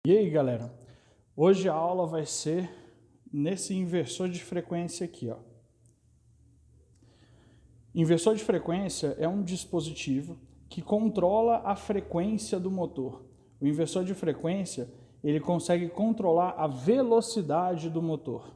E aí, galera? Hoje a aula vai ser nesse inversor de frequência aqui, ó. Inversor de frequência é um dispositivo que controla a frequência do motor. O inversor de frequência, ele consegue controlar a velocidade do motor.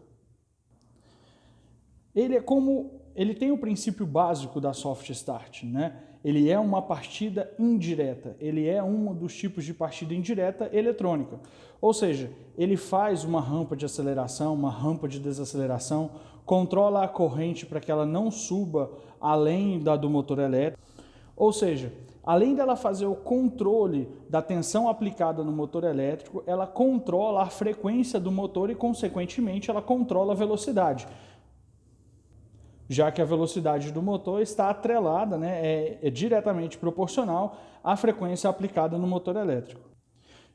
Ele tem o princípio básico da soft start, né? Ele é uma partida indireta, ele é um dos tipos de partida indireta eletrônica. Ou seja, ele faz uma rampa de aceleração, uma rampa de desaceleração, controla a corrente para que ela não suba além da do motor elétrico. Ou seja, além dela fazer o controle da tensão aplicada no motor elétrico, ela controla a frequência do motor e, consequentemente, ela controla a velocidade, já que a velocidade do motor está atrelada, né, é diretamente proporcional à frequência aplicada no motor elétrico.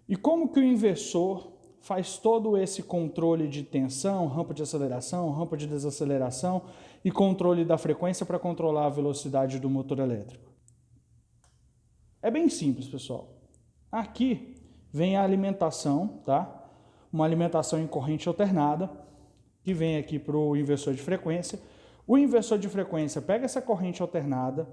E como que o inversor faz todo esse controle de tensão, rampa de aceleração, rampa de desaceleração e controle da frequência para controlar a velocidade do motor elétrico? É bem simples, pessoal. Aqui vem a alimentação, tá? Uma alimentação em corrente alternada, que vem aqui para o inversor de frequência. O inversor de frequência pega essa corrente alternada,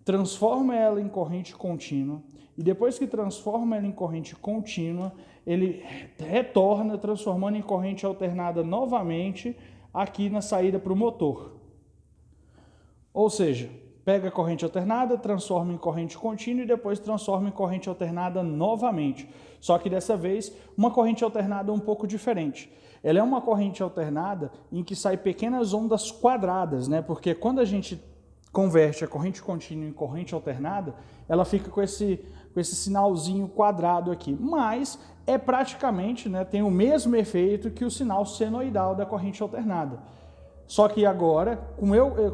transforma ela em corrente contínua, e depois que transforma ela em corrente contínua, ele retorna transformando em corrente alternada novamente aqui na saída para o motor. Ou seja, pega a corrente alternada, transforma em corrente contínua e depois transforma em corrente alternada novamente. Só que dessa vez, uma corrente alternada um pouco diferente. Ela é uma corrente alternada em que sai pequenas ondas quadradas, né? Porque quando a gente converte a corrente contínua em corrente alternada, ela fica com esse sinalzinho quadrado aqui. Mas é praticamente, né, tem o mesmo efeito que o sinal senoidal da corrente alternada. Só que agora,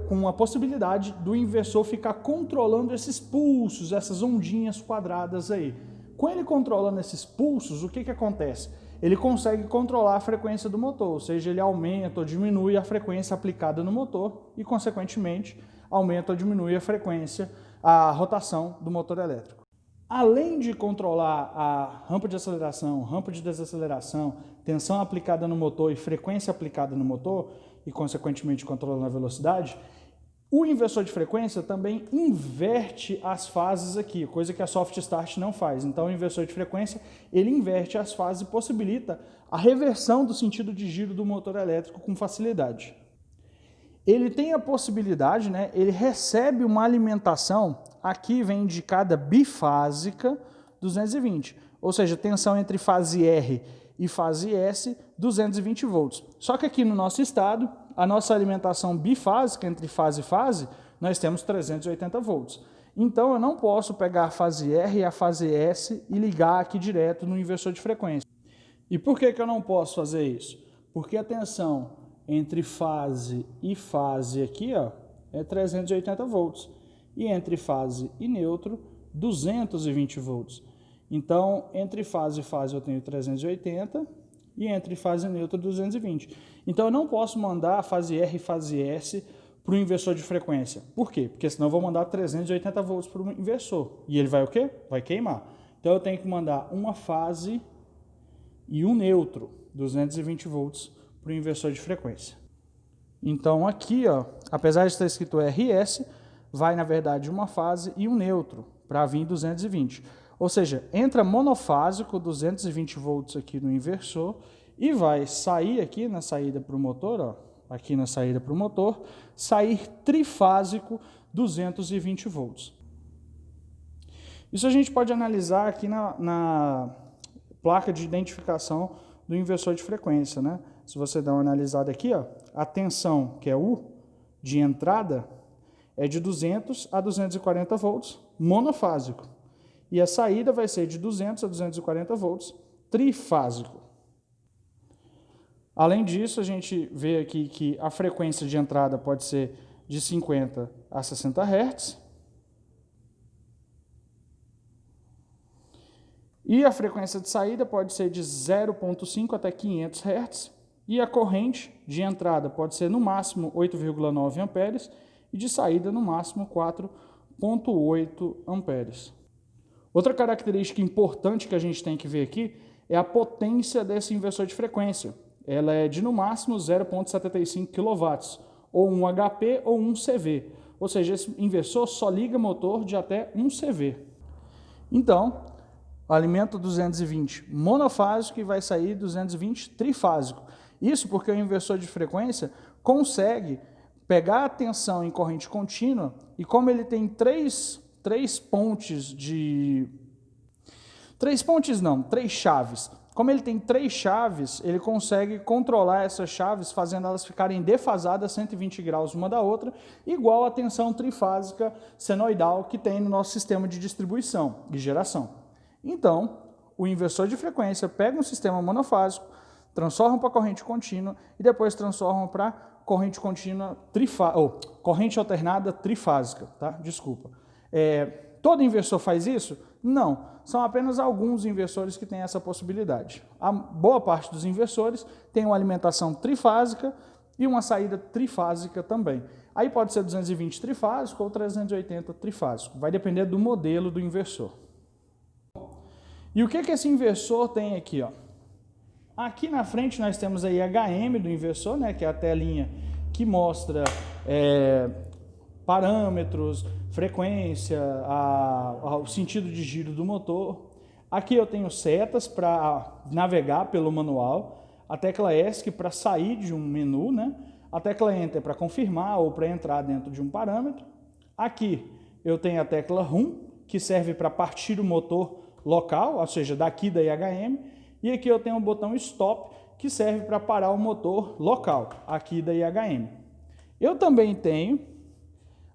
com a possibilidade do inversor ficar controlando esses pulsos, essas ondinhas quadradas aí. Com ele controlando esses pulsos, o que acontece? Ele consegue controlar a frequência do motor, ou seja, ele aumenta ou diminui a frequência aplicada no motor e, consequentemente, aumenta ou diminui a frequência, a rotação do motor elétrico. Além de controlar a rampa de aceleração, rampa de desaceleração, tensão aplicada no motor e frequência aplicada no motor, e consequentemente controlando a velocidade, o inversor de frequência também inverte as fases aqui, coisa que a soft start não faz. Então o inversor de frequência, ele inverte as fases e possibilita a reversão do sentido de giro do motor elétrico com facilidade. Ele tem a possibilidade, né, ele recebe uma alimentação, aqui vem indicada bifásica, 220, ou seja, tensão entre fase R e fase S, 220 volts. Só que aqui no nosso estado, a nossa alimentação bifásica entre fase e fase, nós temos 380 volts. Então eu não posso pegar a fase R e a fase S e ligar aqui direto no inversor de frequência. E por que eu não posso fazer isso? Porque a tensão entre fase e fase aqui, ó, é 380 volts. E entre fase e neutro, 220 volts. Então, entre fase e fase eu tenho 380 e entre fase e neutro 220. Então, eu não posso mandar a fase R e fase S para o inversor de frequência. Por quê? Porque senão eu vou mandar 380 volts para o inversor. E ele vai o quê? Vai queimar. Então, eu tenho que mandar uma fase e um neutro, 220 volts, para o inversor de frequência. Então, aqui, ó, apesar de estar escrito RS, vai, na verdade, uma fase e um neutro, para vir 220. Ou seja, entra monofásico, 220 volts aqui no inversor, e vai sair aqui na saída para o motor, ó, aqui na saída para o motor, sair trifásico, 220 volts. Isso a gente pode analisar aqui na placa de identificação do inversor de frequência, né? Se você dá uma analisada aqui, ó, a tensão, que é U, de entrada, é de 200 a 240 volts, monofásico. E a saída vai ser de 200 a 240 volts, trifásico. Além disso, a gente vê aqui que a frequência de entrada pode ser de 50 a 60 Hz. E a frequência de saída pode ser de 0,5 até 500 Hz. E a corrente de entrada pode ser no máximo 8,9 amperes e de saída no máximo 4,8 amperes. Outra característica importante que a gente tem que ver aqui é a potência desse inversor de frequência. Ela é de no máximo 0,75 kW, ou 1 HP ou 1 CV. Ou seja, esse inversor só liga motor de até 1 CV. Então, alimento 220 monofásico e vai sair 220 trifásico. Isso porque o inversor de frequência consegue pegar a tensão em corrente contínua e como ele tem três chaves. Como ele tem 3 chaves, ele consegue controlar essas chaves, fazendo elas ficarem defasadas 120 graus uma da outra, igual a tensão trifásica senoidal que tem no nosso sistema de distribuição e geração. Então, o inversor de frequência pega um sistema monofásico, transforma para corrente contínua e depois transforma para corrente contínua corrente alternada trifásica, tá? Desculpa. Todo inversor faz isso? Não. São apenas alguns inversores que têm essa possibilidade. A boa parte dos inversores tem uma alimentação trifásica e uma saída trifásica também. Aí pode ser 220 trifásico ou 380 trifásico. Vai depender do modelo do inversor. E o que esse inversor tem aqui, ó? Aqui na frente nós temos aí a HM do inversor, né, que é a telinha que mostra parâmetros, frequência, o sentido de giro do motor. Aqui eu tenho setas para navegar pelo manual, a tecla ESC para sair de um menu, né? A tecla Enter para confirmar ou para entrar dentro de um parâmetro. Aqui eu tenho a tecla RUM, que serve para partir o motor local, ou seja, daqui da IHM. E aqui eu tenho o botão Stop, que serve para parar o motor local, aqui da IHM. Eu também tenho,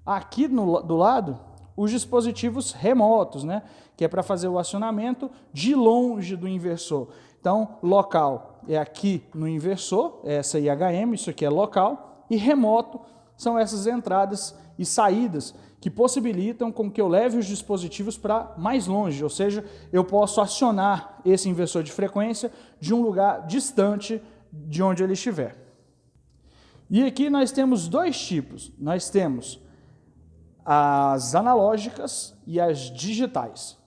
aqui do lado, os dispositivos remotos, né? Que é para fazer o acionamento de longe do inversor. Então, local é aqui no inversor, essa IHM, isso aqui é local, e remoto são essas entradas e saídas que possibilitam com que eu leve os dispositivos para mais longe, ou seja, eu posso acionar esse inversor de frequência de um lugar distante de onde ele estiver. E aqui nós temos 2 tipos. Nós temos as analógicas e as digitais.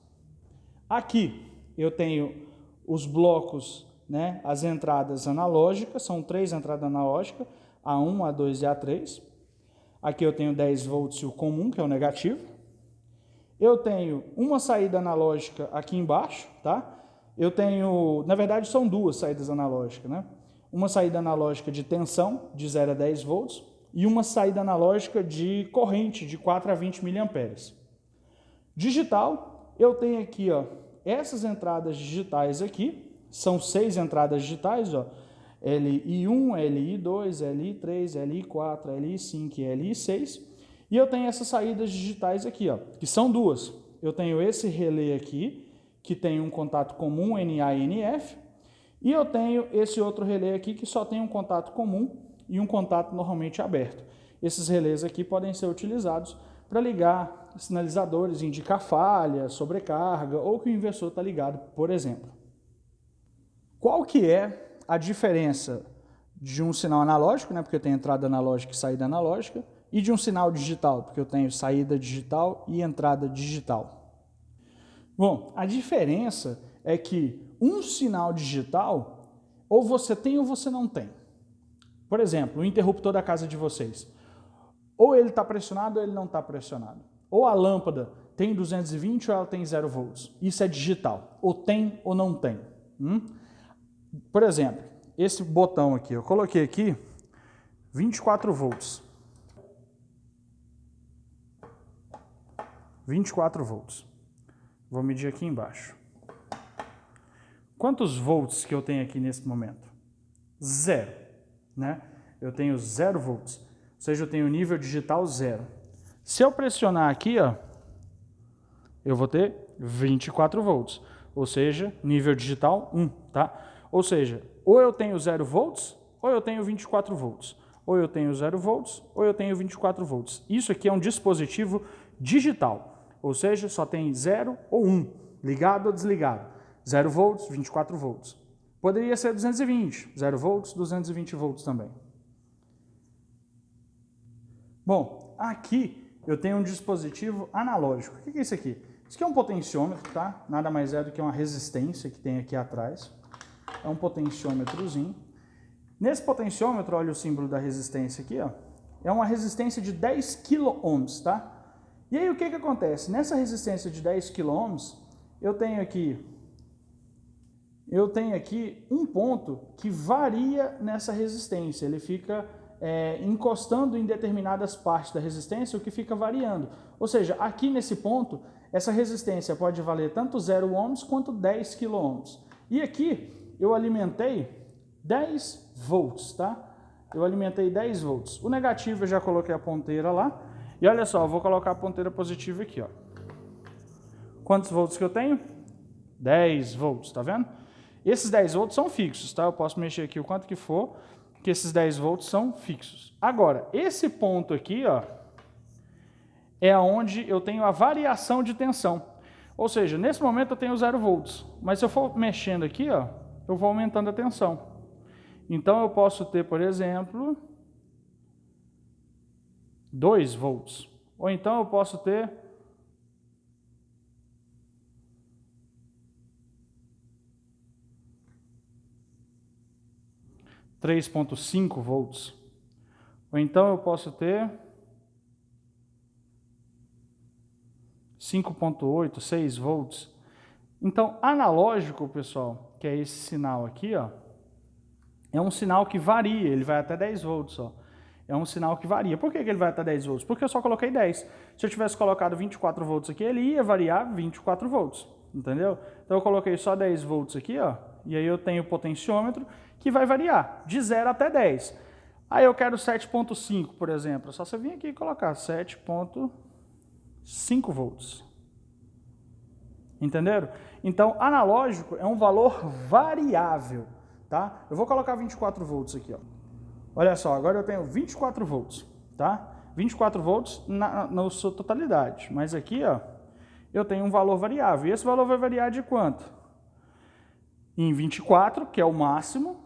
Aqui eu tenho os blocos, né, as entradas analógicas, são 3 entradas analógicas, A1, A2 e A3. Aqui eu tenho 10 volts e o comum, que é o negativo. Eu tenho uma saída analógica aqui embaixo, tá? Eu tenho, na verdade são 2 saídas analógicas, né? Uma saída analógica de tensão, de 0 a 10 volts, e uma saída analógica de corrente, de 4 a 20 miliamperes. Digital, eu tenho aqui, ó, essas entradas digitais aqui, são 6 entradas digitais, ó, LI1, LI2, LI3, LI4, LI5 e LI6. E eu tenho essas saídas digitais aqui, ó, que são 2. Eu tenho esse relé aqui, que tem um contato comum NA e NF, e eu tenho esse outro relé aqui que só tem um contato comum e um contato normalmente aberto. Esses relés aqui podem ser utilizados para ligar sinalizadores, indicar falha, sobrecarga ou que o inversor está ligado, por exemplo. Qual que é a diferença de um sinal analógico, né, porque eu tenho entrada analógica e saída analógica, e de um sinal digital, porque eu tenho saída digital e entrada digital? Bom, a diferença é que um sinal digital, ou você tem ou você não tem. Por exemplo, o interruptor da casa de vocês. Ou ele está pressionado ou ele não está pressionado. Ou a lâmpada tem 220 ou ela tem 0 volts. Isso é digital. Ou tem ou não tem. Por exemplo, esse botão aqui, eu coloquei aqui 24 volts. 24 volts. Vou medir aqui embaixo. Quantos volts que eu tenho aqui nesse momento? 0, né? Eu tenho 0 volts. Ou seja, eu tenho nível digital 0. Se eu pressionar aqui, ó, eu vou ter 24 volts. Ou seja, nível digital 1, tá? Ou seja, ou eu tenho 0 volts, ou eu tenho 24 volts. Ou eu tenho 0 volts, ou eu tenho 24 volts. Isso aqui é um dispositivo digital. Ou seja, só tem 0 ou 1, ligado ou desligado. 0 volts, 24 volts. Poderia ser 220, 0 volts, 220 volts também. Bom, aqui eu tenho um dispositivo analógico. O que é isso aqui? Isso aqui é um potenciômetro, tá? Nada mais é do que uma resistência que tem aqui atrás. É um potenciômetrozinho. Nesse potenciômetro, olha o símbolo da resistência aqui, ó. É uma resistência de 10 kΩ, tá? E aí o que acontece? Nessa resistência de 10 kΩ, eu tenho aqui um ponto que varia nessa resistência. Ele fica encostando em determinadas partes da resistência, o que fica variando. Ou seja, aqui nesse ponto, essa resistência pode valer tanto 0 ohms quanto 10 kΩ. E aqui eu alimentei 10 volts, tá? Eu alimentei 10 volts. O negativo eu já coloquei a ponteira lá. E olha só, eu vou colocar a ponteira positiva aqui, ó. Quantos volts que eu tenho? 10 volts, tá vendo? Esses 10 volts são fixos, tá? Eu posso mexer aqui o quanto que for, que esses 10 volts são fixos. Agora, esse ponto aqui, ó, é onde eu tenho a variação de tensão. Ou seja, nesse momento eu tenho 0 volts, mas se eu for mexendo aqui, ó, eu vou aumentando a tensão. Então eu posso ter, por exemplo, 2 volts. Ou então eu posso ter 3,5 volts. Ou então eu posso ter 5,8, 6 volts. Então, analógico, pessoal, que é esse sinal aqui, ó, é um sinal que varia, ele vai até 10 volts, ó. É um sinal que varia. Por que ele vai até 10 volts? Porque eu só coloquei 10. Se eu tivesse colocado 24 volts aqui, ele ia variar 24 volts, entendeu? Então eu coloquei só 10 volts aqui, ó, e aí eu tenho o potenciômetro que vai variar de 0 até 10. Aí eu quero 7,5, por exemplo. É só você vir aqui e colocar 7,5 volts. Entenderam? Então, analógico é um valor variável, tá? Eu vou colocar 24 volts aqui, ó. Olha só, agora eu tenho 24 volts, tá? 24 volts na sua totalidade. Mas aqui, ó, eu tenho um valor variável. E esse valor vai variar de quanto? Em 24, que é o máximo,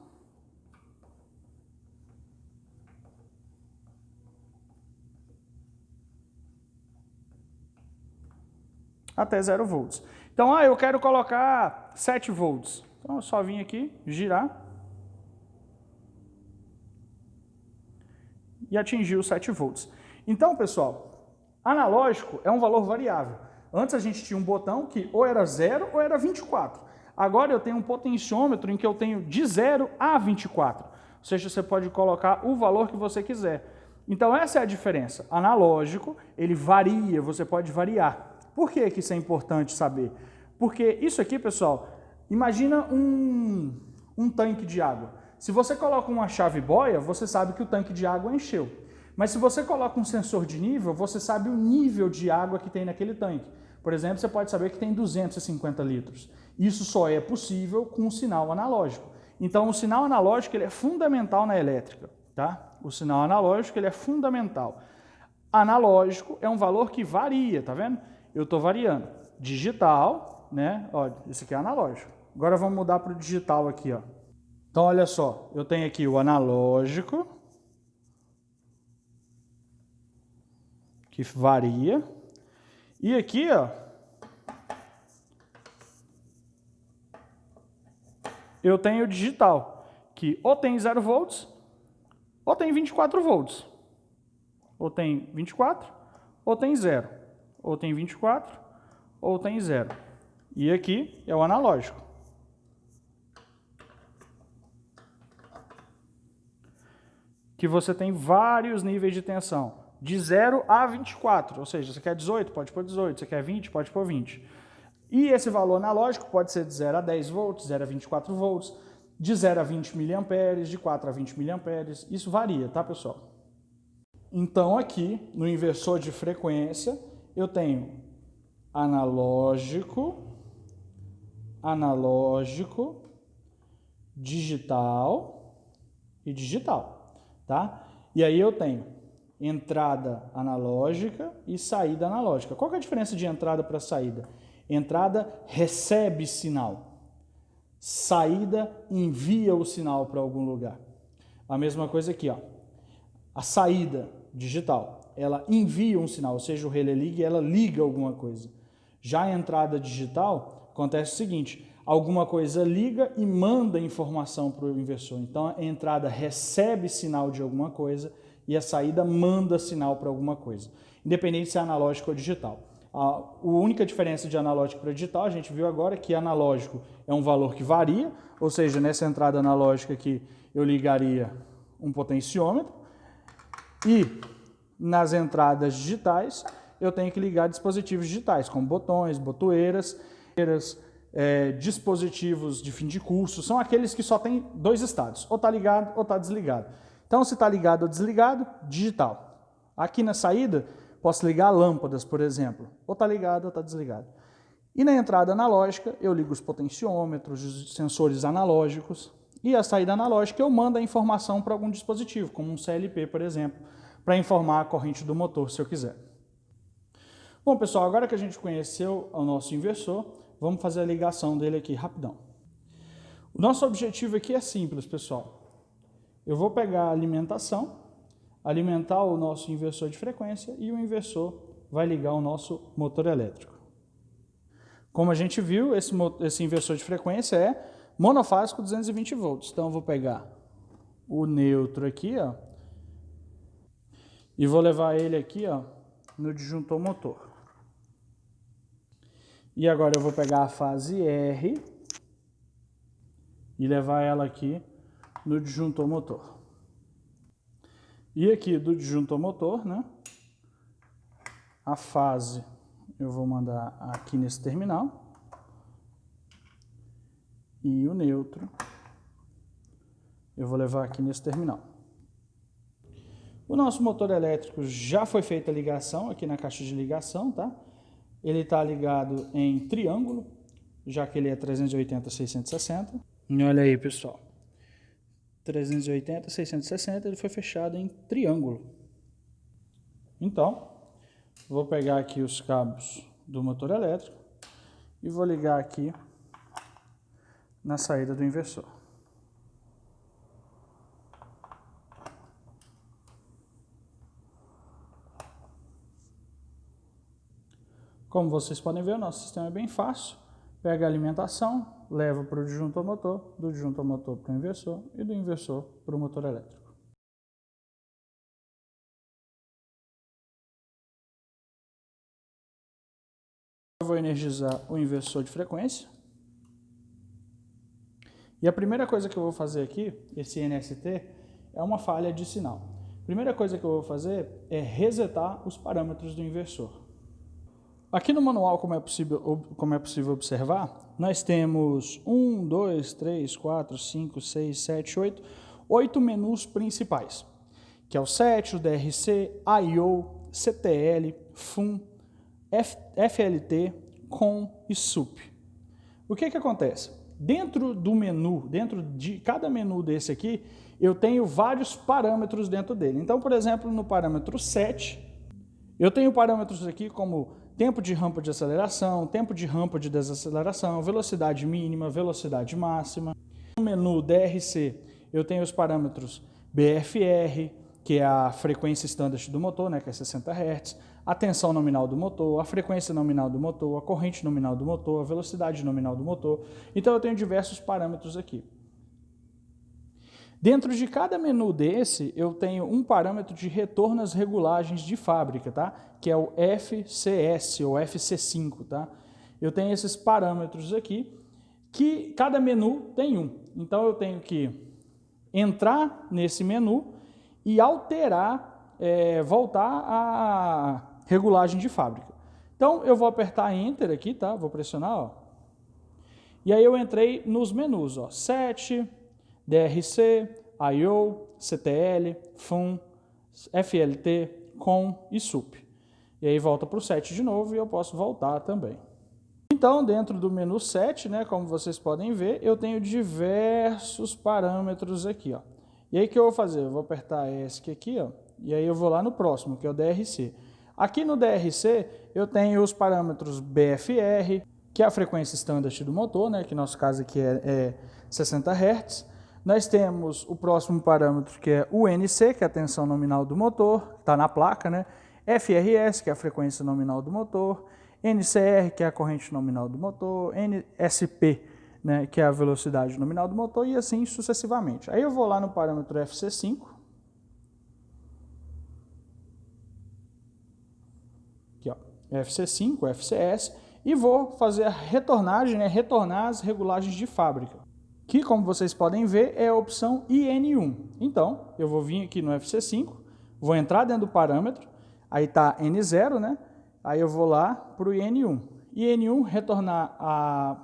até 0 volts. Então, eu quero colocar 7 volts. Então, eu só vim aqui, girar, e atingir os 7 volts. Então, pessoal, analógico é um valor variável. Antes a gente tinha um botão que ou era 0 ou era 24. Agora eu tenho um potenciômetro em que eu tenho de 0 a 24. Ou seja, você pode colocar o valor que você quiser. Então essa é a diferença. Analógico, ele varia, você pode variar. Por que isso é importante saber? Porque isso aqui, pessoal, imagina um tanque de água. Se você coloca uma chave boia, você sabe que o tanque de água encheu. Mas se você coloca um sensor de nível, você sabe o nível de água que tem naquele tanque. Por exemplo, você pode saber que tem 250 litros. Isso só é possível com um sinal analógico. Então, o sinal analógico ele é fundamental na elétrica, tá? O sinal analógico ele é fundamental. Analógico é um valor que varia, tá vendo? Eu estou variando. Digital, né? Olha, isso aqui é analógico. Agora vamos mudar para o digital aqui, ó. Então, olha só, eu tenho aqui o analógico, que varia, e aqui, ó, eu tenho o digital, que ou tem 0 volts, ou tem 24 volts. Ou tem 24, ou tem 0. Ou tem 24, ou tem 0. E aqui é o analógico. Que você tem vários níveis de tensão, de 0 a 24, ou seja, você quer 18, pode pôr 18, você quer 20, pode pôr 20. E esse valor analógico pode ser de 0 a 10 volts, 0 a 24 volts, de 0 a 20 miliamperes, de 4 a 20 miliamperes, isso varia, tá, pessoal? Então aqui, no inversor de frequência, eu tenho analógico, digital e digital. Tá? E aí eu tenho entrada analógica e saída analógica. Qual que é a diferença de entrada para saída? Entrada recebe sinal. Saída envia o sinal para algum lugar. A mesma coisa aqui, ó. A saída digital, ela envia um sinal, ou seja, o relé liga, ela liga alguma coisa. Já a entrada digital, acontece o seguinte, alguma coisa liga e manda informação para o inversor. Então, a entrada recebe sinal de alguma coisa e a saída manda sinal para alguma coisa, independente se é analógico ou digital. A única diferença de analógico para digital, a gente viu agora que analógico é um valor que varia, ou seja, nessa entrada analógica aqui eu ligaria um potenciômetro, e nas entradas digitais eu tenho que ligar dispositivos digitais, como botões, botoeiras, dispositivos de fim de curso, são aqueles que só tem dois estados, ou está ligado ou está desligado. Então, se está ligado ou desligado, digital. Aqui na saída, posso ligar lâmpadas, por exemplo, ou está ligado ou está desligado. E na entrada analógica, eu ligo os potenciômetros, os sensores analógicos, e a saída analógica eu mando a informação para algum dispositivo, como um CLP, por exemplo, para informar a corrente do motor, se eu quiser. Bom, pessoal, agora que a gente conheceu o nosso inversor, vamos fazer a ligação dele aqui rapidão. O nosso objetivo aqui é simples, pessoal. Eu vou pegar a alimentação, alimentar o nosso inversor de frequência e o inversor vai ligar o nosso motor elétrico. Como a gente viu, esse inversor de frequência é monofásico 220 volts. Então, eu vou pegar o neutro aqui, ó, e vou levar ele aqui, ó, no disjuntor motor. E agora eu vou pegar a fase R e levar ela aqui no disjuntor motor. E aqui do disjuntor motor, né, a fase eu vou mandar aqui nesse terminal. E o neutro eu vou levar aqui nesse terminal. O nosso motor elétrico já foi feita a ligação aqui na caixa de ligação, tá? Ele está ligado em triângulo, já que ele é 380/660. E olha aí, pessoal. 380/660, ele foi fechado em triângulo. Então, vou pegar aqui os cabos do motor elétrico e vou ligar aqui na saída do inversor. Como vocês podem ver, o nosso sistema é bem fácil. Pega a alimentação, leva para o disjuntor motor, do disjuntor motor para o inversor e do inversor para o motor elétrico. Eu vou energizar o inversor de frequência. E a primeira coisa que eu vou fazer aqui, esse NST, é uma falha de sinal. A primeira coisa que eu vou fazer é resetar os parâmetros do inversor. Aqui no manual, como é possível observar, nós temos 1, 2, 3, 4, 5, 6, 7, 8 menus principais, que é o SET, o DRC, I/O, CTL, FUM, FLT, COM e SUP. O que acontece? Dentro do menu, dentro de cada menu desse aqui, eu tenho vários parâmetros dentro dele. Então, por exemplo, no parâmetro 7, eu tenho parâmetros aqui como tempo de rampa de aceleração, tempo de rampa de desaceleração, velocidade mínima, velocidade máxima. No menu DRC, eu tenho os parâmetros BFR, que é a frequência standard do motor, né, que é 60 Hz, a tensão nominal do motor, a frequência nominal do motor, a corrente nominal do motor, a velocidade nominal do motor. Então, eu tenho diversos parâmetros aqui. Dentro de cada menu desse, eu tenho um parâmetro de retorno às regulagens de fábrica, tá? Que é o FCS ou FC5, tá? Eu tenho esses parâmetros aqui, que cada menu tem um. Então, eu tenho que entrar nesse menu e alterar, voltar à regulagem de fábrica. Então, eu vou apertar Enter aqui, tá? Vou pressionar, ó. E aí eu entrei nos menus, ó. SET, DRC, I/O, CTL, FUM, FLT, COM e SUP. E aí volta para o 7 de novo e eu posso voltar também. Então, dentro do menu 7, né, como vocês podem ver, eu tenho diversos parâmetros aqui, ó. E aí o que eu vou fazer? Eu vou apertar ESC aqui, ó, e aí eu vou lá no próximo, que é o DRC. Aqui no DRC, eu tenho os parâmetros BFR, que é a frequência standard do motor, né, que no nosso caso aqui é 60 Hz. Nós temos o próximo parâmetro, que é o NC, que é a tensão nominal do motor, está na placa, né? FRS, que é a frequência nominal do motor. NCR, que é a corrente nominal do motor, NSP, né, que é a velocidade nominal do motor, e assim sucessivamente. Aí eu vou lá no parâmetro FC5, aqui, ó, FC5, FCS, e vou fazer a retornagem, né, retornar as regulagens de fábrica, que, como vocês podem ver, é a opção IN1. Então, eu vou vir aqui no FC5, vou entrar dentro do parâmetro, aí está N0, né? Aí eu vou lá para o IN1. IN1, retornar a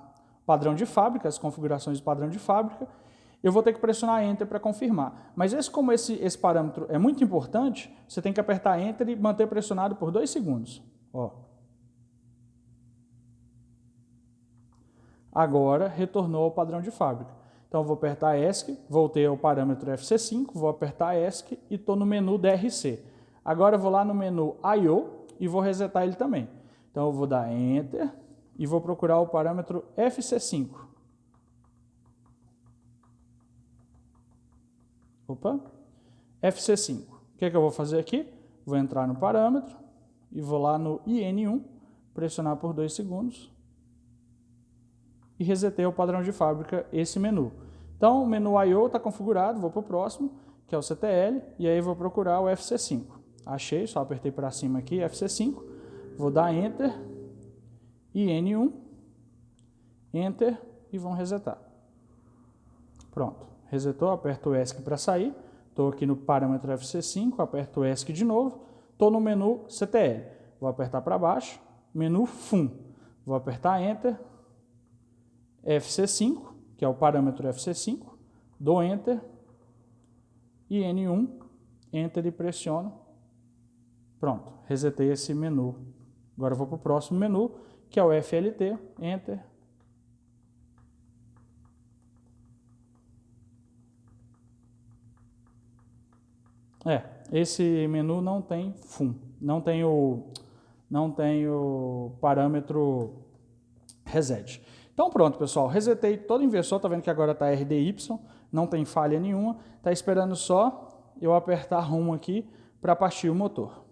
padrão de fábrica, as configurações de padrão de fábrica, eu vou ter que pressionar Enter para confirmar. Mas como esse parâmetro é muito importante, você tem que apertar Enter e manter pressionado por 2 segundos. Ó. Agora retornou ao padrão de fábrica. Então eu vou apertar ESC, voltei ao parâmetro FC5, vou apertar ESC e estou no menu DRC. Agora eu vou lá no menu I/O e vou resetar ele também. Então eu vou dar Enter e vou procurar o parâmetro FC5. Opa, FC5. O que é que eu vou fazer aqui? Vou entrar no parâmetro e vou lá no IN1, pressionar por 2 segundos e resetei o padrão de fábrica esse menu. Então o menu I/O está configurado, vou para o próximo, que é o CTL, e aí vou procurar o FC5. Achei, só apertei para cima aqui, FC5, vou dar Enter, IN1, Enter e vamos resetar. Pronto, resetou, aperto o ESC para sair, estou aqui no parâmetro FC5, aperto o ESC de novo, estou no menu CTL, vou apertar para baixo, menu FUM, vou apertar Enter, FC5, que é o parâmetro FC5, dou Enter, IN1, Enter e pressiono. Pronto, resetei esse menu. Agora eu vou para o próximo menu, que é o FLT, Enter. Esse menu não tem FUM, não tem o parâmetro reset. Então pronto, pessoal, resetei todo o inversor, tá vendo que agora está RDY, não tem falha nenhuma, tá esperando só eu apertar RUM aqui para partir o motor.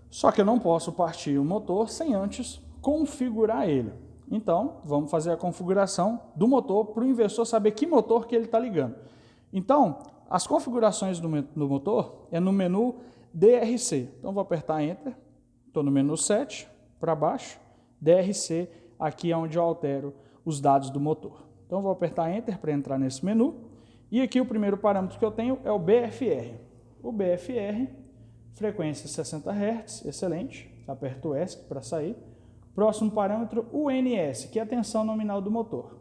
Só que eu não posso partir o motor sem antes configurar ele. Então, vamos fazer a configuração do motor para o inversor saber que motor que ele está ligando. Então, as configurações do motor é no menu DRC. Então, vou apertar Enter, estou no menu 7, para baixo, DRC, aqui é onde eu altero os dados do motor. Então, vou apertar Enter para entrar nesse menu. E aqui o primeiro parâmetro que eu tenho é o BFR. O BFR, frequência 60 Hz, excelente. Aperto o ESC para sair. Próximo parâmetro, o NS, que é a tensão nominal do motor.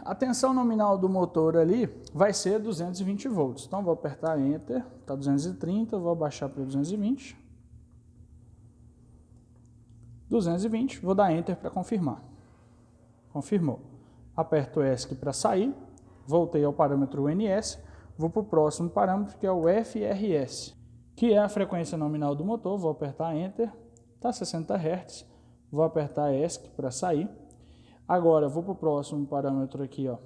A tensão nominal do motor ali vai ser 220 volts. Então, vou apertar Enter, está 230, vou abaixar para 220. 220, vou dar Enter para confirmar. Confirmou. Aperto o ESC para sair, voltei ao parâmetro NS, vou para o próximo parâmetro, que é o FRS, que é a frequência nominal do motor, vou apertar Enter, está 60 Hz, vou apertar ESC para sair. Agora, vou para o próximo parâmetro aqui, ó,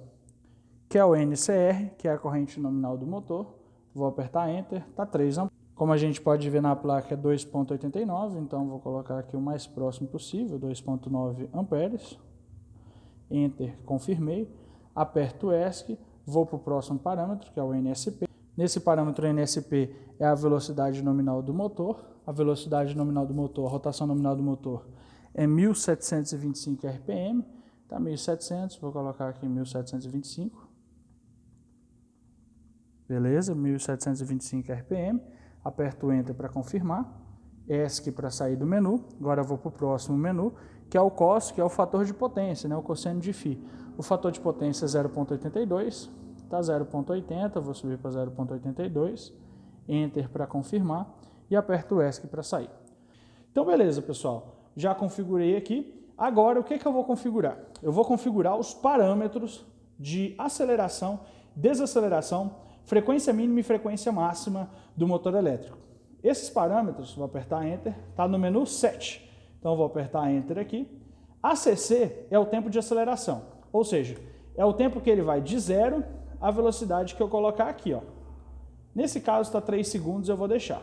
que é o NCR, que é a corrente nominal do motor, vou apertar Enter, está 3 amperes. Como a gente pode ver na placa é 2,89, então vou colocar aqui o mais próximo possível, 2,9 amperes. Enter, confirmei, aperto o ESC, vou para o próximo parâmetro, que é o NSP. Nesse parâmetro NSP é a velocidade nominal do motor. A velocidade nominal do motor, a rotação nominal do motor é 1.725 RPM. Está 1.700, vou colocar aqui 1.725. Beleza, 1.725 RPM. Aperto o Enter para confirmar. ESC para sair do menu. Agora eu vou para o próximo menu, que é o cos, que é o fator de potência, né, o cosseno de φ. O fator de potência é 0,82, está 0,80, vou subir para 0,82. Enter para confirmar e aperto o ESC para sair. Então beleza, pessoal, já configurei aqui. Agora o que eu vou configurar? Eu vou configurar os parâmetros de aceleração, desaceleração, frequência mínima e frequência máxima do motor elétrico. Esses parâmetros, vou apertar Enter, está no menu 7. Então vou apertar Enter aqui. ACC é o tempo de aceleração, ou seja, é o tempo que ele vai de 0 à velocidade que eu colocar aqui, ó. Nesse caso está 3 segundos, eu vou deixar.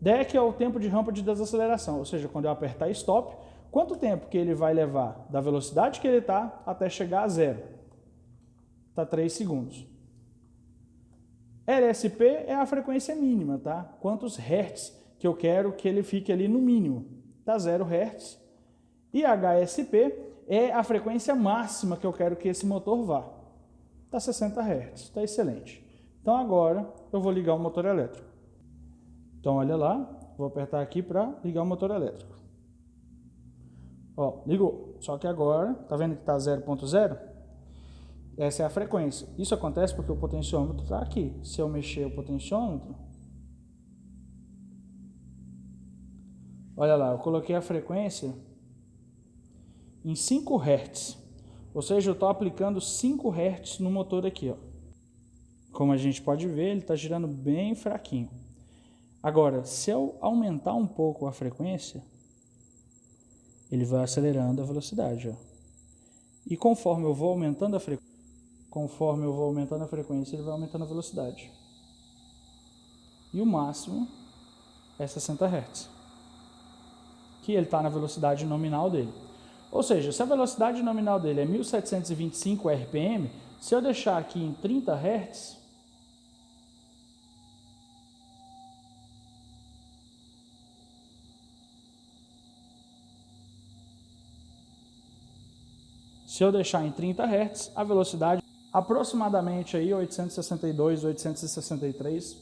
DEC é o tempo de rampa de desaceleração, ou seja, quando eu apertar stop, quanto tempo que ele vai levar da velocidade que ele está até chegar a zero? Está 3 segundos. LSP é a frequência mínima, tá? Quantos hertz que eu quero que ele fique ali no mínimo? Tá 0 hertz. E HSP é a frequência máxima que eu quero que esse motor vá. Tá 60 hertz, tá excelente. Então agora eu vou ligar o motor elétrico. Então olha lá, vou apertar aqui para ligar o motor elétrico. Ó, ligou. Só que agora, tá vendo que tá 0.0? Essa é a frequência. Isso acontece porque o potenciômetro está aqui. Se eu mexer o potenciômetro, olha lá, eu coloquei a frequência em 5 Hz. Ou seja, eu estou aplicando 5 Hz no motor aqui. Ó. Como a gente pode ver, ele está girando bem fraquinho. Agora, se eu aumentar um pouco a frequência, ele vai acelerando a velocidade. Ó. E conforme eu vou aumentando a frequência, ele vai aumentando a velocidade. E o máximo é 60 Hz, que ele está na velocidade nominal dele. Ou seja, se a velocidade nominal dele é 1725 RPM, se eu deixar aqui em 30 Hz, a velocidade aproximadamente aí 862, 863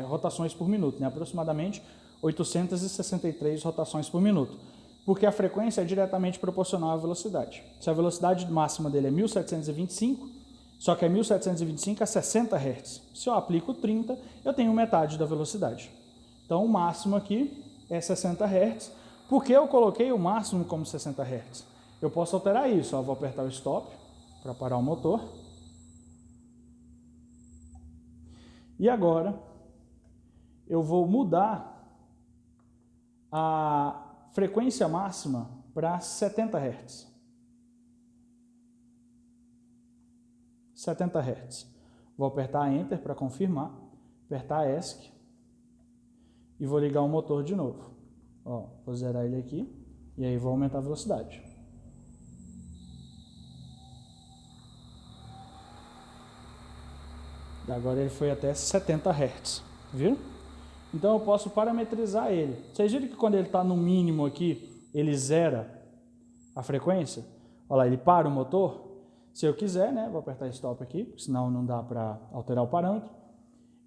rotações por minuto, né? Aproximadamente 863 rotações por minuto, porque a frequência é diretamente proporcional à velocidade. Se a velocidade máxima dele é 1725, só que é 1725 a 60 Hz. Se eu aplico 30, eu tenho metade da velocidade. Então o máximo aqui é 60 Hz. Por que eu coloquei o máximo como 60 Hz? Eu posso alterar isso, ó, vou apertar o stop para parar o motor. E agora eu vou mudar a frequência máxima para 70 Hz. 70 Hz. Vou apertar Enter para confirmar, apertar ESC e vou ligar o motor de novo. Ó, vou zerar ele aqui e aí vou aumentar a velocidade. Agora ele foi até 70 Hz, viu? Então eu posso parametrizar ele. Vocês viram que quando ele está no mínimo aqui, ele zera a frequência? Olha lá, ele para o motor. Se eu quiser, né, vou apertar Stop aqui, senão não dá para alterar o parâmetro.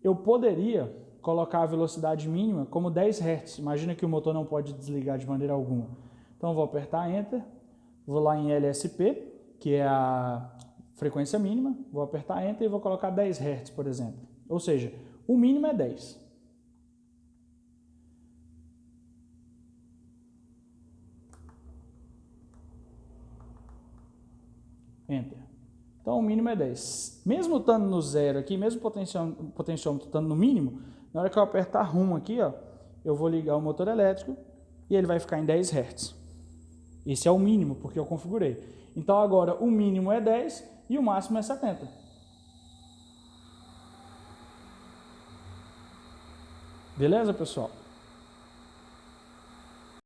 Eu poderia colocar a velocidade mínima como 10 Hz. Imagina que o motor não pode desligar de maneira alguma. Então eu vou apertar Enter, vou lá em LSP, que é a frequência mínima, vou apertar Enter e vou colocar 10 Hz, por exemplo. Ou seja, o mínimo é 10. Enter. Então o mínimo é 10. Mesmo estando no zero aqui, mesmo o potenciômetro estando no mínimo, na hora que eu apertar RUM aqui, ó, eu vou ligar o motor elétrico e ele vai ficar em 10 Hz. Esse é o mínimo, porque eu configurei. Então agora o mínimo é 10 e o máximo é 70. Beleza, pessoal?